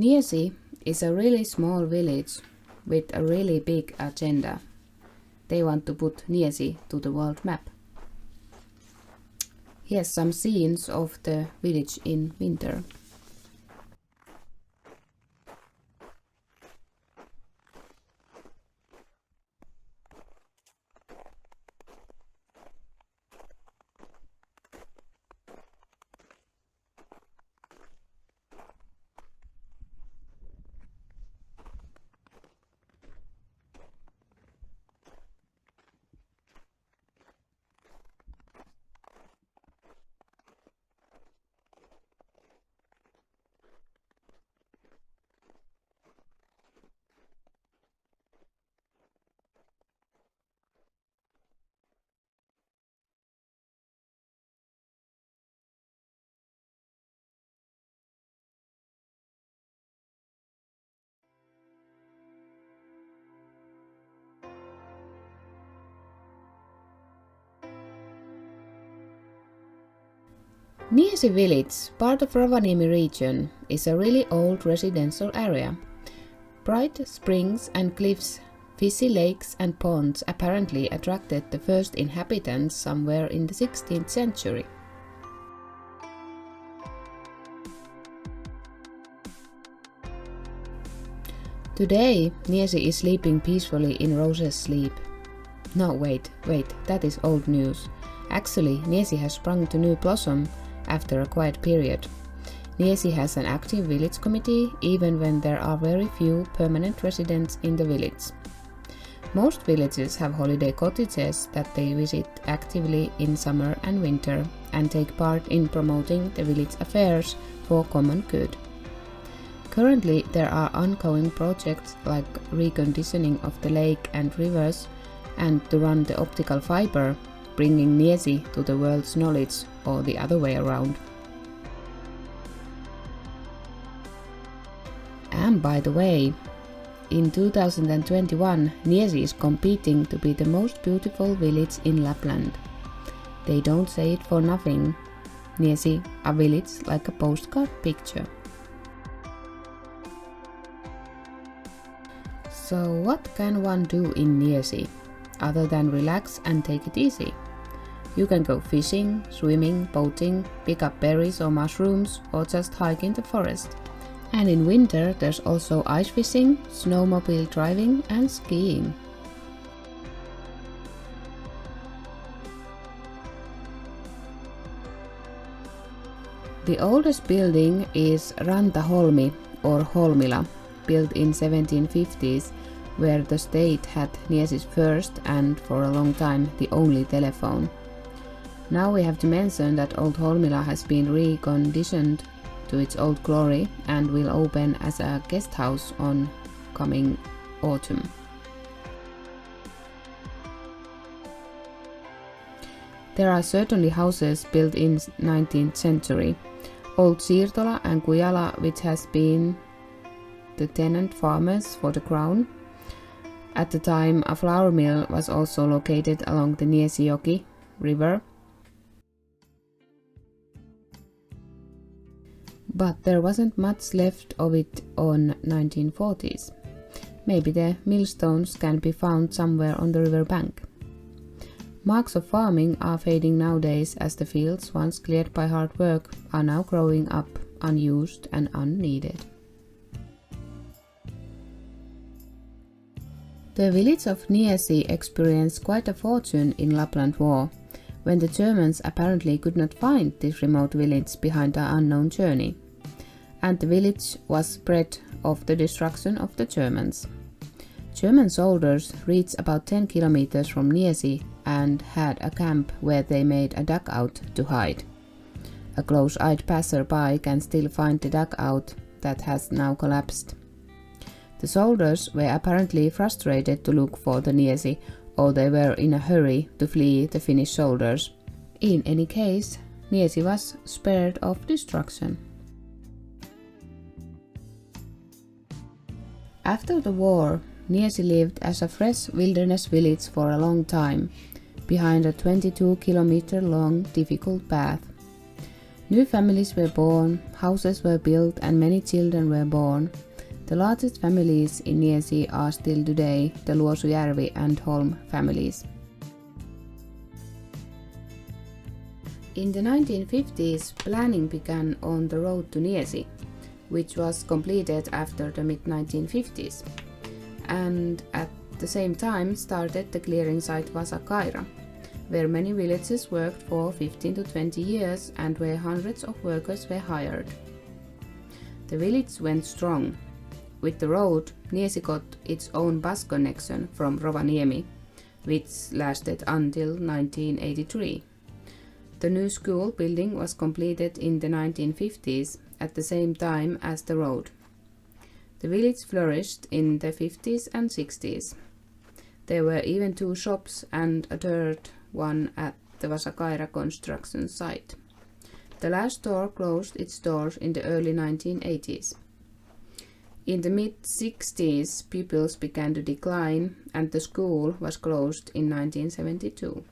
Niesi is a really small village with a really big agenda. They want to put Niesi to the world map. Here's some scenes of the village in winter. Niesi village, part of Rovaniemi region, is a really old residential area. Bright springs and cliffs, fishy lakes and ponds apparently attracted the first inhabitants somewhere in the 16th century. Today, Niesi is sleeping peacefully in Rose's sleep. No, wait, that is old news. Actually, Niesi has sprung to new blossom after a quiet period. Niesi has an active village committee even when there are very few permanent residents in the village. Most villages have holiday cottages that they visit actively in summer and winter and take part in promoting the village affairs for common good. Currently there are ongoing projects like reconditioning of the lake and rivers and to run the optical fiber, bringing Niesi to the world's knowledge or the other way around. And by the way, in 2021 Niesi is competing to be the most beautiful village in Lapland. They don't say it for nothing. Niesi, a village like a postcard picture. So what can one do in Niesi other than relax and take it easy? You can go fishing, swimming, boating, pick up berries or mushrooms, or just hike in the forest. And in winter there's also ice fishing, snowmobile driving and skiing. The oldest building is Rantaholmi or Holmila, built in 1750s, where the state had Niesi's first and for a long time the only telephone. Now we have to mention that old Holmila has been reconditioned to its old glory and will open as a guest house on coming autumn. There are certainly houses built in 19th century. Old Siirtola and Kujala, which has been the tenant farmers for the crown. At the time a flour mill was also located along the Niesijoki river. But there wasn't much left of it on 1940s. Maybe the millstones can be found somewhere on the river bank. Marks of farming are fading nowadays as the fields, once cleared by hard work, are now growing up unused and unneeded. The village of Niesi experienced quite a fortune in Lapland War, when the Germans apparently could not find this remote village behind an unknown journey, and the village was spread of the destruction of the Germans. German soldiers reached about 10 kilometers from Niesi and had a camp where they made a dugout to hide. A close-eyed passerby can still find the dugout that has now collapsed. The soldiers were apparently frustrated to look for the Niesi, or they were in a hurry to flee the Finnish soldiers. In any case, Niesi was spared of destruction. After the war, Niesi lived as a fresh wilderness village for a long time, behind a 22-kilometer long difficult path. New families were born, houses were built, and many children were born. The largest families in Niesi are still today the Luosujärvi and Holm families. In the 1950s, planning began on the road to Niesi, which was completed after the mid-1950s, and at the same time started the clearing site Vasakaira, where many villages worked for 15 to 20 years and where hundreds of workers were hired. The village went strong. With the road, Niesi got its own bus connection from Rovaniemi, which lasted until 1983. The new school building was completed in the 1950s at the same time as the road. The village flourished in the 50s and 60s. There were even 2 shops and a third one at the Vasakaira construction site. The last store closed its doors in the early 1980s. In the mid-60s, pupils began to decline and the school was closed in 1972.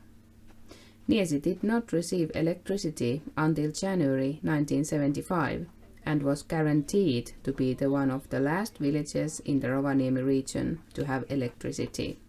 Niesi did not receive electricity until January 1975 and was guaranteed to be one of the last villages in the Rovaniemi region to have electricity.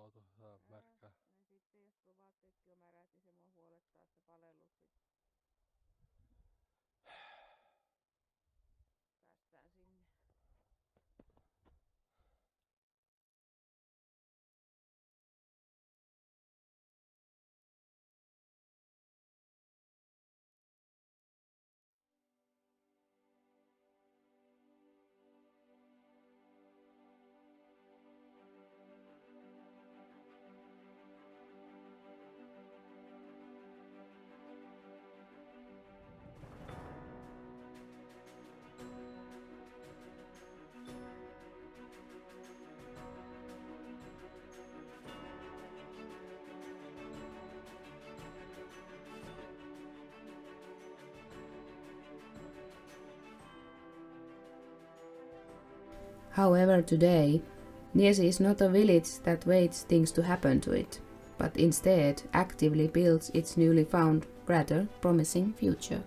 Ja sitten jos tuo vaatteetkin on märät, niin se mua huolettaa, että palellut sit päästään sinne. However, today, Niesi is not a village that waits things to happen to it, but instead actively builds its newly found, rather promising future.